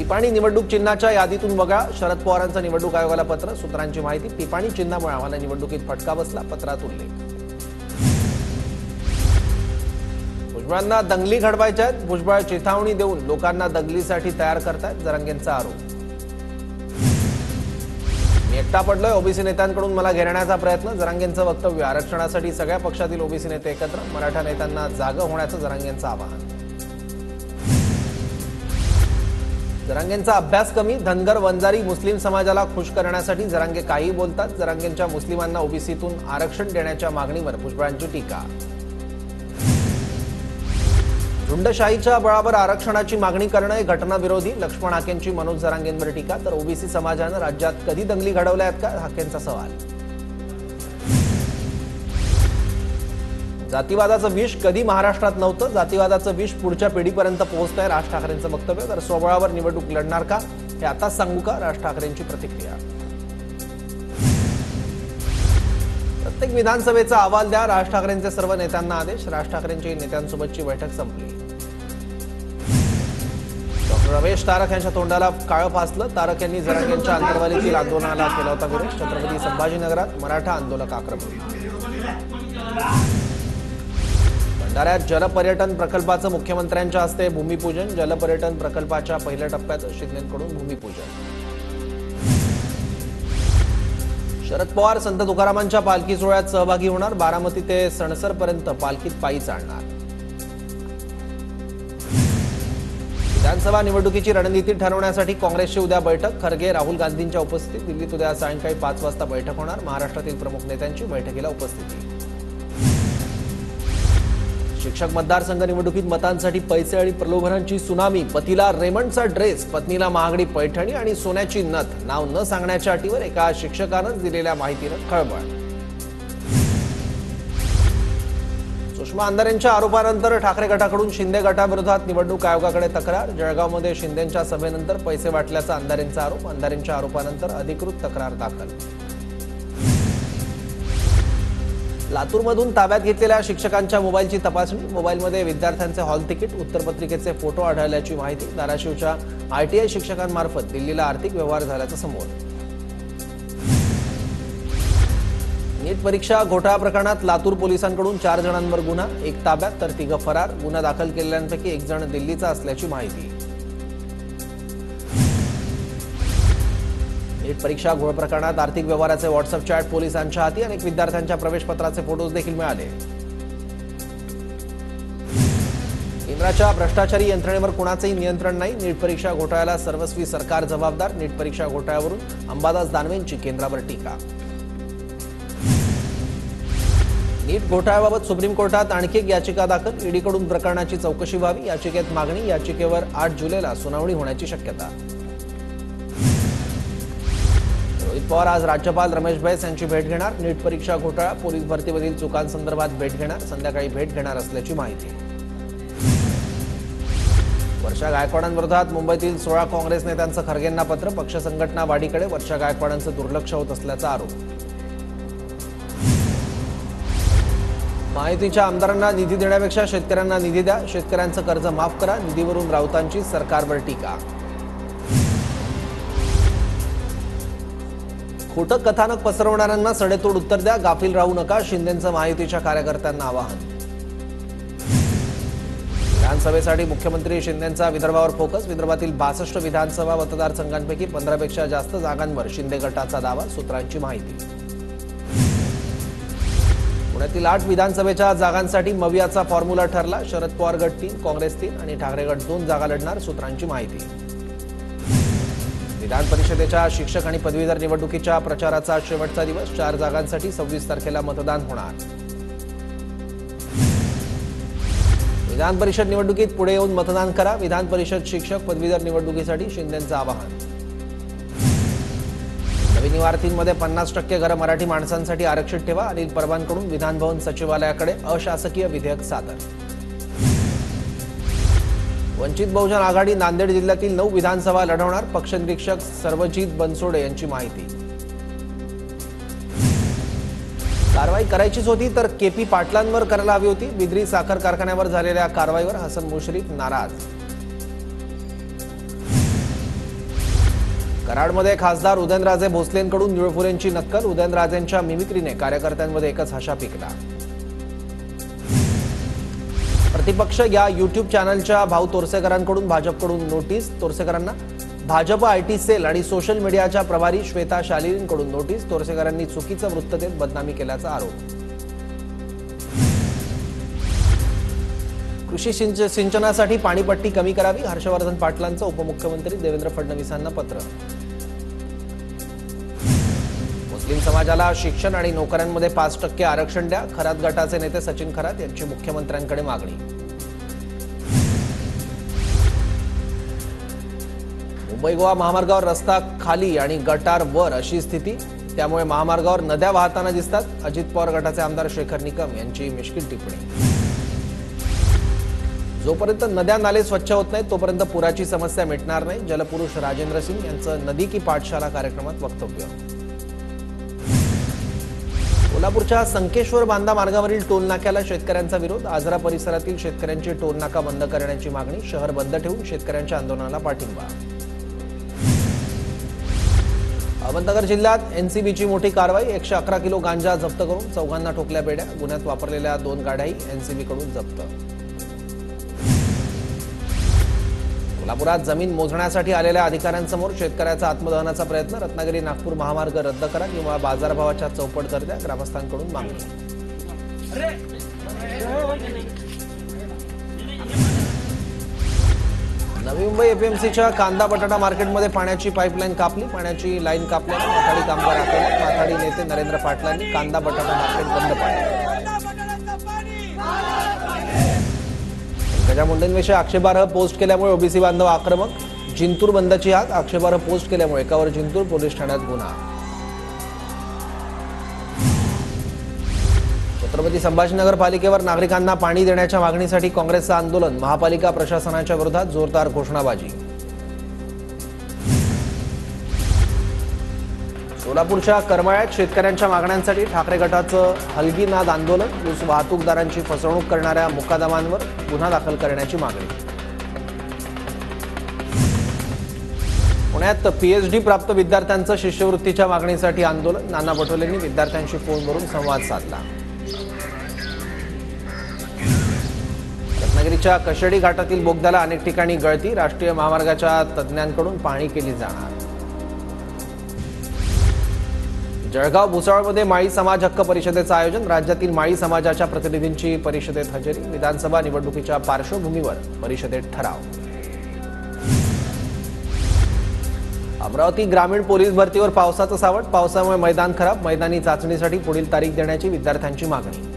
पिपाणी निवडणूक चिन्हाच्या यादीतून वगळा, शरद पवारांचं निवडणूक आयोगाला पत्र, सूत्रांची माहिती। पिपाणी चिन्हामुळे आम्हाला निवडणुकीत फटका बसला, पत्रात उल्लेख। भुजबळांना दंगली घडवायच्या आहेत, भुजबळ चेतावणी देऊन लोकांना दंगलीसाठी तयार करतायत, जरांगेंचा आरोप। मी एकटा पडलोय, ओबीसी नेत्यांकडून मला घेरण्याचा प्रयत्न, जरांगेंचं वक्तव्य। आरक्षणासाठी सगळ्या पक्षातील ओबीसी नेते एकत्र, मराठा नेत्यांना जागं होण्याचं जरांगेंचं आवाहन। जरांगेंचा अभ्यास कमी, धनगर वंजारी मुस्लिम समाजाला खुश करण्यासाठी जरांगे काही बोलतात, जरांगेंच्या मुस्लिमांना ओबीसीतून आरक्षण देण्याच्या मागणीवर भुजबळांची टीका। झुंडशाहीच्या बळावर आरक्षणाची मागणी करणे घटनाविरोधी, लक्ष्मण हाकेंची मनोज जरांगेंवर टीका। तर ओबीसी समाजानं राज्यात कधी दंगली घडवल्या आहेत का, हाकेंचा सवाल। जातीवादाचं विष कधी महाराष्ट्रात नव्हतं, जातीवादाचं विष पुढच्या पिढीपर्यंत पोहोचतंय, राज ठाकरेंचं वक्तव्य। तर स्वबळावर निवडणूक लढणार का, हे आताच सांगू का, राज ठाकरेंची प्रतिक्रिया। प्रत्येक विधानसभेचा अहवाल द्या, राज ठाकरेंचे सर्व नेत्यांना आदेश। राज ठाकरेंची नेत्यांसोबतची बैठक संपली। डॉक्टर रमेश तारक यांच्या तोंडाला काळं फासलं, तारक यांनी जरांगेंच्या अंतर्वालीतील आंदोलनाला केला होता विरोध। छत्रपती संभाजीनगरात मराठा आंदोलक आक्रमक। भंडाऱ्यात जलपर्यटन प्रकल्पाचं मुख्यमंत्र्यांच्या हस्ते भूमिपूजन, जलपर्यटन प्रकल्पाच्या पहिल्या टप्प्यात शिंदेंकडून भूमिपूजन। शरद पवार संत तुकारामांच्या पालखी सोहळ्यात सहभागी होणार, बारामती ते सणसरपर्यंत पालखीत पायी चालणार। विधानसभा निवडणुकीची रणनीती ठरवण्यासाठी काँग्रेसची उद्या बैठक, खरगे राहुल गांधींच्या उपस्थितीत दिल्लीत उद्या सायंकाळी 5 वाजता बैठक होणार, महाराष्ट्रातील प्रमुख नेत्यांची बैठकीला उपस्थिती। शिक्षक मतदारसंघ निवडणुकीत मतांसाठी पैसे आणि प्रलोभनांची सुनामी, पतीला रेमंडचा ड्रेस, पत्नीला महागडी पैठणी आणि सोन्याची नथ, नाव न सांगण्याच्या अटीवर एका शिक्षकानंच दिलेल्या माहितीनं खळबळ। सुषमा अंधारेंच्या आरोपानंतर ठाकरे गटाकडून शिंदे गटाविरोधात निवडणूक आयोगाकडे तक्रार, जळगावमध्ये शिंदेंच्या सभेनंतर पैसे वाटल्याचा अंधारेंचा आरोप, अंधारेंच्या आरोपानंतर अधिकृत तक्रार दाखल। लातूरमधून ताब्यात घेतलेल्या शिक्षकांच्या मोबाईलची तपासणी, मोबाईलमध्ये विद्यार्थ्यांचे हॉल तिकीट, उत्तरपत्रिकेचे फोटो आढळल्याची माहिती, धाराशिवच्या आयटीआय शिक्षकांमार्फत दिल्लीला आर्थिक व्यवहार झाल्याचं समोर। नीट परीक्षा घोटाळा प्रकरणात लातूर पोलिसांकडून 4 जणांवर गुन्हा, 1 ताब्यात तर 3 फरार, गुन्हा दाखल केलेल्यांपैकी 1 जण दिल्लीचा असल्याची माहिती। नीट परीक्षा घोळ प्रकरणात आर्थिक व्यवहाराचे व्हॉट्सअप चॅट पोलिसांच्या हाती, अनेक विद्यार्थ्यांच्या प्रवेशपत्राचे फोटोज देखील मिळाले। केंद्राच्या भ्रष्टाचारी यंत्रणेवर कोणाचेही नियंत्रण नाही, नीट परीक्षा घोटाळ्याला सर्वस्वी सरकार जबाबदार, नीट परीक्षा घोटाळ्यावरून अंबादास दानवेंची केंद्रावर टीका। नीट घोटाळ्याबाबत सुप्रीम कोर्टात आणखी एक याचिका दाखल, ईडीकडून प्रकरणाची चौकशी व्हावी, याचिकेत मागणी, याचिकेवर 8 जुलैला सुनावणी होण्याची शक्यता। रोहित पवार आज राज्यपाल रमेश बैस यांची भेट घेणार, नीट परीक्षा घोटाळा, पोलीस भरतीमधील चुकांसंदर्भात भेट घेणार, संध्याकाळी भेट घेणार असल्याची माहिती। वर्षा गायकवाडांविरोधात मुंबईतील 16 काँग्रेस नेत्यांचं खरगेंना पत्र, पक्ष संघटना वाढीकडे वर्षा गायकवाडांचं दुर्लक्ष होत असल्याचा आरोप। महायुतीच्या आमदारांना निधी देण्यापेक्षा शेतकऱ्यांना निधी द्या, शेतकऱ्यांचं कर्ज माफ करा, निधीवरून राऊतांची सरकारवर टीका। खोटं कथानक पसरवणाऱ्यांना सडेतोड उत्तर द्या, गाफील राहू नका, शिंदेंचं महायुतीच्या कार्यकर्त्यांना आवाहन। विधानसभेसाठी मुख्यमंत्री शिंदेंचा विदर्भावर फोकस, विदर्भातील 62 विधानसभा मतदारसंघांपैकी 15 पेक्षा जास्त जागांवर शिंदे गटाचा दावा, सूत्रांची माहिती। पुण्यातील 8 विधानसभेच्या जागांसाठी मवियाचा फॉर्म्युला ठरला, शरद पवार गट 3, काँग्रेस 3 आणि ठाकरे गट 2 जागा लढणार, सूत्रांची माहिती। विधान परिषदेच्या शिक्षक आणि पदवीधर निवडणुकीच्या प्रचाराचा शेवटचा दिवस, 4 जागांसाठी 26 तारखेला मतदान होणार। विधान परिषद निवडणुकीत पुढे येऊन मतदान करा, विधान परिषद शिक्षक पदवीधर निवडणुकीसाठी शिंदेंचं आवाहन। नवीन इमारतींमध्ये 50% घरं मराठी माणसांसाठी आरक्षित ठेवा, अनिल परबांकडून विधान भवन सचिवालयाकडे अशासकीय विधेयक सादर। वंचित बहुजन आघाडी नांदेड जिल्ह्यातील 9 विधानसभा लढवणार, पक्षनिरीक्षक सर्वजित बनसोडे यांची माहिती। कारवाई करायचीच होती तर केपी पाटलांवर करायला हवी होती, बिद्री साखर कारखान्यावर झालेल्या कारवाईवर हसन मुश्रीफ नाराज। कराडमध्ये खासदार उदयनराजे भोसलेंकडून निळफुलेंची नक्कल, उदयनराजेंच्या मिमिक्रीने कार्यकर्त्यांमध्ये एकच हशा पिकला. प्रतिपक्ष या युट्यूब चॅनलच्या भाऊ तोरसेकरांकडून भाजपकडून नोटीस, तोरसेकरांना भाजप आयटी सेल आणि सोशल मीडियाच्या प्रभारी श्वेता शालिनींकडून नोटीस, तोरसेकरांनी चुकीचं वृत्त देत बदनामी केल्याचा आरोप. कृषी सिंचनासाठी पाणीपट्टी कमी करावी, हर्षवर्धन पाटलांचं उपमुख्यमंत्री देवेंद्र फडणवीसांना पत्र. मुस्लिम समाजाला शिक्षण आणि नोकऱ्यांमध्ये 5% आरक्षण द्या, खरात गटाचे नेते सचिन खरात यांची मुख्यमंत्र्यांकडे मागणी. मुंबई गोवा महामार्गावर रस्ता खाली आणि गटार वर अशी स्थिती, त्यामुळे महामार्गावर नद्या वाहताना दिसतात. अजित पवार गटाचे आमदार शेखर निकम यांची मिश्किल टिप्पणी. जोपर्यंत नद्या नाले स्वच्छ होत नाहीत तोपर्यंत पुराची समस्या मिटणार नाही, जलपुरुष राजेंद्र सिंग यांचं नदी की पाठशाला कार्यक्रमात वक्तव्य. कोल्हापूरच्या संकेश्वर बांधा मार्गावरील टोलनाक्याला शेतकऱ्यांचा विरोध, आजरा परिसरातील शेतकऱ्यांची टोलनाका बंद करण्याची मागणी, शहर बंद ठेवून शेतकऱ्यांच्या आंदोलनाला पाठिंबा. अहमदनगर जिल्ह्यात एनसीबीची मोठी कारवाई, 111 किलो गांजा जप्त करून 4 ठोकल्या बेड्या, गुन्ह्यात वापरलेल्या 2 गाड्याही एनसीबीकडून जप्त. कोल्हापुरात जमीन मोजण्यासाठी आलेल्या अधिकाऱ्यांसमोर शेतकऱ्याचा आत्मदहनाचा प्रयत्न, रत्नागिरी नागपूर महामार्ग रद्द करा किंवा बाजारभावाच्या चौपट कर द्या, ग्रामस्थांकडून मागणी. नवी मुंबई एपीएमसीच्या कांदा बटाटा मार्केटमध्ये पाण्याची पाईपलाईन कापली, पाण्याची लाईन कापल्याने माथाडी कामगार आक्रमक, माथाडी नेते नरेंद्र पाटलांनी कांदा बटाटा मार्केट बंद पाडले. पंकजा मुंडेंविषयी आक्षेपार्ह पोस्ट केल्यामुळे ओबीसी बांधव आक्रमक, जिंतूर बंदची हाक, आक्षेपार्ह पोस्ट केल्यामुळे एकावर जिंतूर पोलीस ठाण्यात गुन्हा. छत्रपती संभाजीनगर पालिकेवर नागरिकांना पाणी देण्याच्या मागणीसाठी काँग्रेसचं आंदोलन, महापालिका प्रशासनाच्या विरोधात जोरदार घोषणाबाजी. सोलापूरच्या करमाळ्यात शेतकऱ्यांच्या मागण्यांसाठी ठाकरे गटाचं हलगीनाद आंदोलन, ऊस वाहतूकदारांची फसवणूक करणाऱ्या मुकादमांवर गुन्हा दाखल करण्याची मागणी. पुण्यात पीएचडी प्राप्त विद्यार्थ्यांचं शिष्यवृत्तीच्या मागणीसाठी आंदोलन, नाना पटोलेंनी विद्यार्थ्यांशी फोनवरून संवाद साधला. रत्नागिरीच्या कशेडी घाटातील बोगद्याला अनेक ठिकाणी गळती, राष्ट्रीय महामार्गाच्या तज्ज्ञांकडून पाहणी केली जाणार. जळगाव भुसावळमध्ये माळी समाज हक्क परिषदेचं आयोजन, राज्यातील माळी समाजाच्या प्रतिनिधींची परिषदेत हजेरी, विधानसभा निवडणुकीच्या पार्श्वभूमीवर परिषदेत ठराव. अमरावती ग्रामीण पोलीस भरतीवर पावसाचं सावट, पावसामुळे मैदान खराब, मैदानी चाचणीसाठी पुढील तारीख देण्याची विद्यार्थ्यांची मागणी.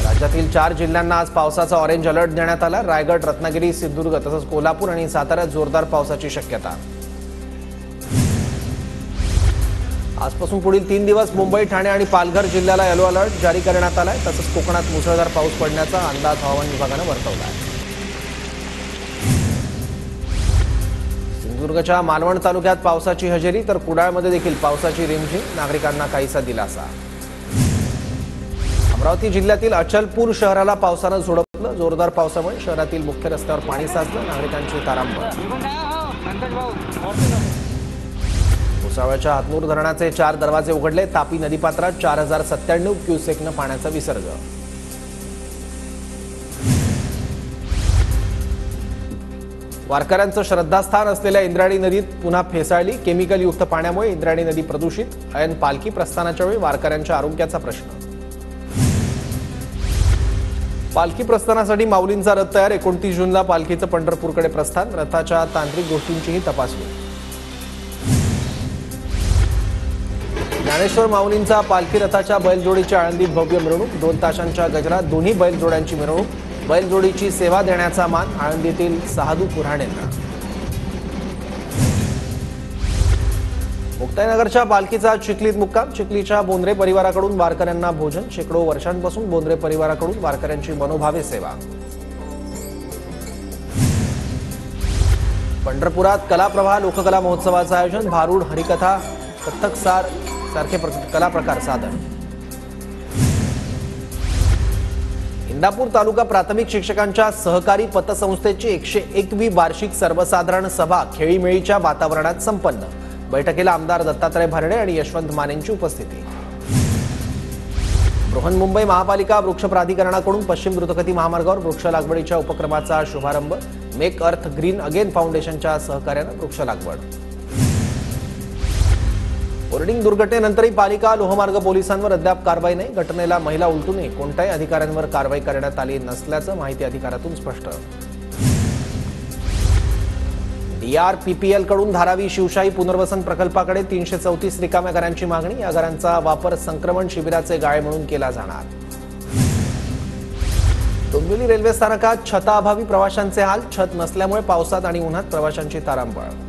राज्यातील 4 जिल्ह्यांना आज पावसाचा ऑरेंज अलर्ट देण्यात आला, रायगड, रत्नागिरी, सिंधुदुर्ग तसंच कोल्हापूर आणि साताऱ्यात जोरदार पावसाची शक्यता. आजपासून पुढील 3 दिवस मुंबई, ठाणे आणि पालघर जिल्ह्याला येलो अलर्ट जारी करण्यात आलाय, तसंच कोकणात मुसळधार पाऊस पडण्याचा अंदाज हवामान विभागानं वर्तवला आहे. सिंधुदुर्गच्या मालवण तालुक्यात पावसाची हजेरी, तर कुडाळमध्ये देखील पावसाची रिमझिम, नागरिकांना काहीसा दिलासा. अमरावती जिल्ह्यातील अचलपूर शहराला पावसानं झोडपलं, जोरदार पावसामुळे शहरातील मुख्य रस्त्यावर पाणी साचलं, नागरिकांची तारांबळ. भुसावळच्या हातनूर धरणाचे 4 दरवाजे उघडले, तापी नदीपात्रात 4097 क्युसेकनं पाण्याचा विसर्ग. वारकऱ्यांचं श्रद्धास्थान असलेल्या इंद्रायणी नदीत पुन्हा फेसाळली, केमिकलयुक्त पाण्यामुळे इंद्रायणी नदी प्रदूषित, ऐन पालखी प्रस्थानाच्या वेळी वारकऱ्यांच्या आरोग्याचा प्रश्न. पालखी प्रस्थानासाठी माऊलींचा रथ तयार, 29 जूनला पालखीचं पंढरपूरकडे प्रस्थान, रथाच्या तांत्रिक गोष्टींचीही तपासणी. ज्ञानेश्वर माऊलींचा पालखी रथाच्या बैलजोडीच्या आळंदीत भव्य मिरवणूक, 2 तासांच्या गजरात दोन्ही बैलजोड्यांची मिरवणूक, बैलजोडीची सेवा देण्याचा मान आळंदीतील सहादू पुराणेंना. मुक्ताईनगरच्या पालखीचा चिखलीत मुक्काम, चिखलीच्या बोंद्रे परिवाराकडून वारकऱ्यांना भोजन, शेकडो वर्षांपासून बोंद्रे परिवाराकडून वारकऱ्यांची मनोभावे सेवा. पंढरपुरात कलाप्रभा लोककला महोत्सवाचं आयोजन, भारूड, हरिकथा, कथ्थक सारखे कला प्रकार सादर. इंदापूर तालुका प्राथमिक शिक्षकांच्या सहकारी पतसंस्थेची 101वी वार्षिक सर्वसाधारण सभा खेळीमेळीच्या वातावरणात संपन्न। बैठकीला आमदार दत्तात्रय भरणे आणि यशवंत मानेंची उपस्थिती। बृहन्मुंबई महापालिका वृक्ष प्राधिकरणाकडून पश्चिम द्रुतगती महामार्गावर वृक्ष लागवडीच्या उपक्रमाचा शुभारंभ। मेक अर्थ ग्रीन अगेन फाउंडेशनच्या सहकार्याने वृक्ष लागवड। बोर्डिंग दुर्घटनेनंतरही पालिका लोहमार्ग पोलिसांवर अद्याप कारवाई नाही। घटनेला महिला उलटूनही कोणत्याही अधिकाऱ्यांवर कारवाई करण्यात आली नसल्याचं माहिती अधिकारातून स्पष्ट। DRPPL कडून धारावी शिवशाही पुनर्वसन प्रकल्पाकडे 334 रिकाम्या घरांची मागणी। या घरांचा वापर संक्रमण शिबिराचे गाळे म्हणून केला जाणार। डोंबिवली रेल्वे स्थानकात छताअभावी प्रवाशांचे हाल। छत नसल्यामुळे पावसात आणि उन्हात प्रवाशांची तारांबळ।